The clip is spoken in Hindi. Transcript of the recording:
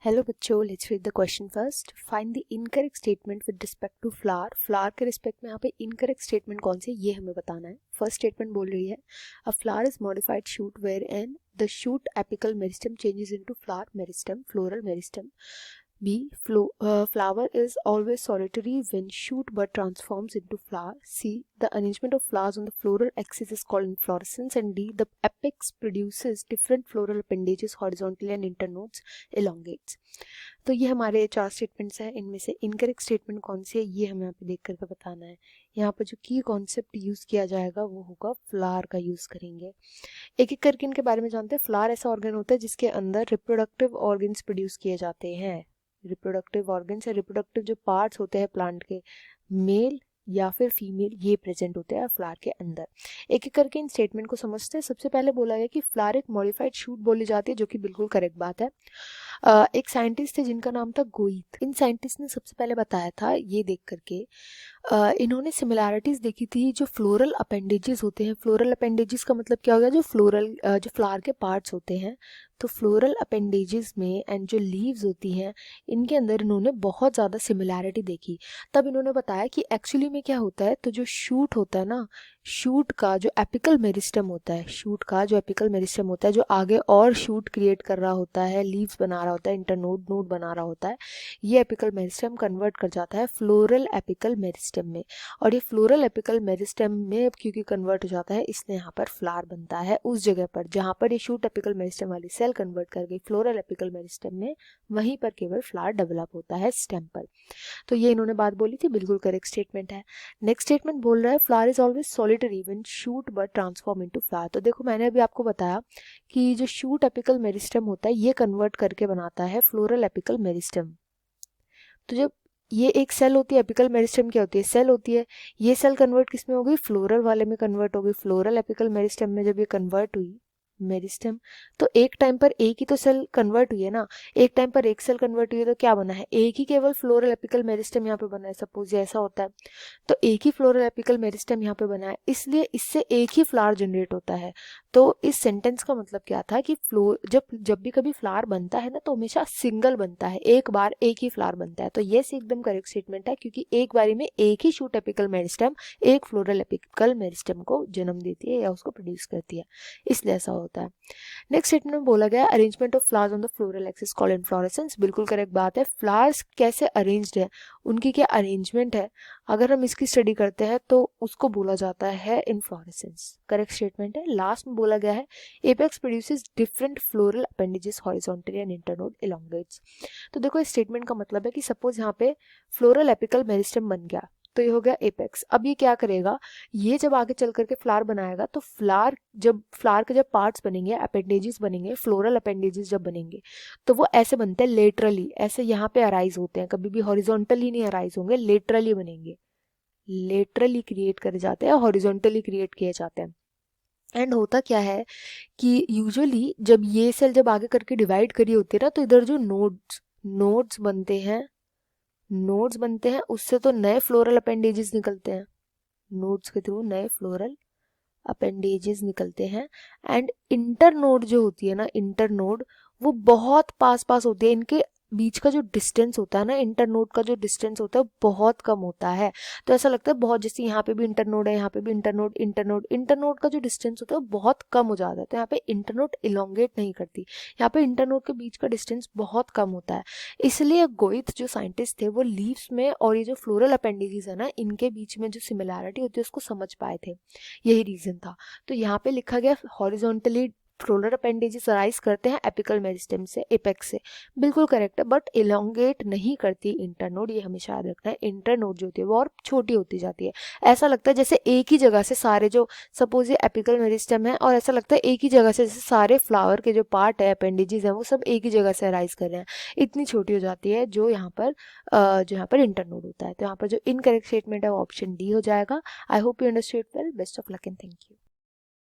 हेलो बच्चों, let's read the question first. Find the incorrect statement with respect to flower. Flower के रिस्पेक्ट में यहाँ पे इनकरेक्ट स्टेटमेंट कौन सी है ये हमें बताना है. फर्स्ट स्टेटमेंट बोल रही है a flower is modified shoot where an the shoot apical meristem changes into flower meristem, floral meristem. B. Flower is always solitary when shoot but transforms into flower. C. The arrangement of flowers on the floral axis is called inflorescence. And D. The apex produces different floral appendages horizontally and internodes elongates. तो ये हमारे 4 स्टेटमेंट्स हैं. इनमें से इनकरेक्ट स्टेटमेंट कौन सी है ये हमें यहाँ पे देख करके बताना है. यहाँ पर जो की कॉन्सेप्ट यूज किया जाएगा वो होगा फ्लावर का यूज करेंगे. एक एक करके इनके बारे में जानते हैं. फ्लावर ऐसा ऑर्गन होता है जिसके अंदर रिप्रोडक्टिव ऑर्गन्स प्रोड्यूस किए जाते हैं. रिप्रोडक्टिव ऑर्गन्स या रिप्रोडक्टिव जो पार्ट्स होते हैं प्लांट के, मेल या फिर फीमेल, ये प्रेजेंट होते हैं फ्लावर के अंदर. एक एक करके इन स्टेटमेंट को समझते हैं. सबसे पहले बोला गया कि फ्लावर एक मॉडिफाइड शूट बोली जाती है, जो कि बिल्कुल करेक्ट बात है. एक साइंटिस्ट थे जिनका नाम था गोइथ. इन साइंटिस्ट ने सबसे पहले बताया था ये देख करके, इन्होंने सिमिलैरिटीज देखी थी जो फ्लोरल अपेंडेजेस होते हैं. फ्लोरल अपेंडेजेस का मतलब क्या हो गया, जो फ्लावर के पार्ट्स होते हैं. तो फ्लोरल अपेंडेजेस में एंड जो लीव्स होती हैं इनके अंदर इन्होंने बहुत ज़्यादा सिमिलैरिटी देखी. तब इन्होंने बताया कि एक्चुअली में क्या होता है, तो जो शूट होता है ना, शूट का जो एपिकल मेरिस्टम होता है, शूट का जो एपिकल मेरिस्टम होता है, जो आगे और शूट क्रिएट कर रहा होता है, लीव्स बना रहा होता है, इंटरनोड नोड बना रहा होता है, ये एपिकल मेरिस्टम कन्वर्ट कर जाता है फ्लोरल एपिकल मेरिस्टम में. और ये फ्लोरल एपिकल मेरिस्टम में क्योंकि कन्वर्ट हो जाता है, इसलिए यहाँ पर फ्लावर बनता है उस जगह पर जहाँ पर ये शूट एपिकल मेरिस्टम वाली सेल कन्वर्ट कर गई फ्लोरल एपिकल मेरिस्टम में, वहीं पर केवल फ्लावर डेवलप होता है स्टेम पर. तो ये इन्होंने बात बोली थी, बिल्कुल करेक्ट स्टेटमेंट है. नेक्स्ट स्टेटमेंट बोल रहा है flower is always solitary when shoot but transform into flower. तो देखो मैंने अभी आपको बताया कि जो शूट एपिकल मेरिस्टम होता है ये कन्वर्ट करके बनाता है फ्लोरल एपिकल मेरिस्टम. तो जब ये एक सेल होती है, एपिकल मेरिस्टम क्या होती है, सेल होती है. ये सेल कन्वर्ट किस में हो गई, फ्लोरल वाले में कन्वर्ट हो गई. फ्लोरल एपिकल मेरिस्टम में जब ये कन्वर्ट हुई मेरिस्टम, तो एक टाइम पर एक ही तो सेल कन्वर्ट हुई है ना. एक टाइम पर एक सेल कन्वर्ट हुई है तो क्या बना है, एक ही केवल फ्लोरल एपिकल मेरिस्टम यहाँ पे बना है. सपोज ये ऐसा होता है तो एक ही फ्लोरल एपिकल मेरिस्टम यहाँ पे बना है, इसलिए इससे एक ही फ्लावर जनरेट होता है. तो इस सेंटेंस का मतलब क्या था कि जब भी कभी फ्लावर बनता है ना तो हमेशा सिंगल बनता है, एक बार एक ही फ्लावर बनता है. तो ये एकदम करेक्ट स्टेटमेंट है, क्योंकि एक बारी में एक ही शूट एपिकल मेरिस्टम एक फ्लोरल एपिकल मेरिस्टम को जन्म देती है या उसको प्रोड्यूस करती है, इसलिए ऐसा होता है. नेक्स्ट स्टेटमेंट में बोला गया arrangement of flowers on the floral axis called inflorescence. बिल्कुल करेक्ट बात है. फ्लावर्स कैसे अरेंज्ड है, उनकी क्या अरेंजमेंट है, अगर हम इसकी स्टडी करते हैं तो उसको बोला जाता है इनफ्लोरेसेंस. करेक्ट स्टेटमेंट है. लास्ट में बोला गया है apex produces different floral appendages horizontally and internode elongates. तो देखो इस स्टेटमेंट का मतलब है कि सपोज यहाँ पे फ्लोरल एपिकल मेरिस्टम बन गया तो ये हो गया एपेक्स. अब ये क्या करेगा, ये जब आगे चल करके फ्लावर बनाएगा तो फ्लावर के जब पार्ट्स बनेंगे, अपेंडेजेस बनेंगे, फ्लोरल अपेंडेजेस जब बनेंगे तो वो ऐसे बनते हैं लेटरली, ऐसे यहाँ पे अराइज होते हैं, कभी भी हॉरिजॉन्टली नहीं अराइज होंगे, लेटरली बनेंगे, लेटरली क्रिएट करे जाते हैं, हॉरिजॉन्टली क्रिएट किए जाते हैं. एंड होता क्या है कि यूजुअली जब ये सेल जब आगे करके डिवाइड करी होती है ना, तो इधर जो नोड्स बनते हैं उससे तो नए फ्लोरल अपेंडेजेस निकलते हैं, नोड्स के थ्रू नए फ्लोरल अपेंडेजेस निकलते हैं. एंड इंटरनोड जो होती है ना, इंटरनोड वो बहुत पास होती है, इनके बीच का जो डिस्टेंस होता है ना, इंटरनोड का जो डिस्टेंस होता है बहुत कम होता है. तो ऐसा लगता है बहुत, जैसे यहाँ पे भी इंटरनोड है, यहाँ पे भी इंटरनोड का जो डिस्टेंस होता है वो बहुत कम हो जाता है. तो यहाँ पे इंटरनोड इलोंगेट नहीं करती, यहाँ पे इंटरनोड के बीच का डिस्टेंस बहुत कम होता है. इसलिए गोइथ जो साइंटिस्ट थे वो लीव्स में और ये जो फ्लोरल अपेंडेजेस है ना, इनके बीच में जो सिमिलैरिटी होती है उसको समझ पाए थे, यही रीजन था. तो यहाँ पे लिखा गया हॉरिजॉन्टली फ्लोरल अपेंडेजेस अराइज करते हैं एपिकल मेरिस्टम से, एपेक्स से. बिल्कुल करेक्ट है, बट इलोंगेट नहीं करती इंटरनोड, ये हमेशा याद रखना है. इंटरनोड जो होती है वो और छोटी होती जाती है. ऐसा लगता है जैसे एक ही जगह से सारे, जो सपोज ये एपिकल मेरिस्टम है और ऐसा लगता है एक ही जगह से जैसे सारे फ्लावर के जो पार्ट है, अपेंडेजेस हैं, वो सब एक ही जगह से अराइज कर रहे हैं. इतनी छोटी हो जाती है जो यहाँ पर इंटरनोड होता है. तो यहाँ पर जो इनकरेक्ट स्टेटमेंट है वो ऑप्शन डी हो जाएगा. I hope you understood well. Best of luck and thank you.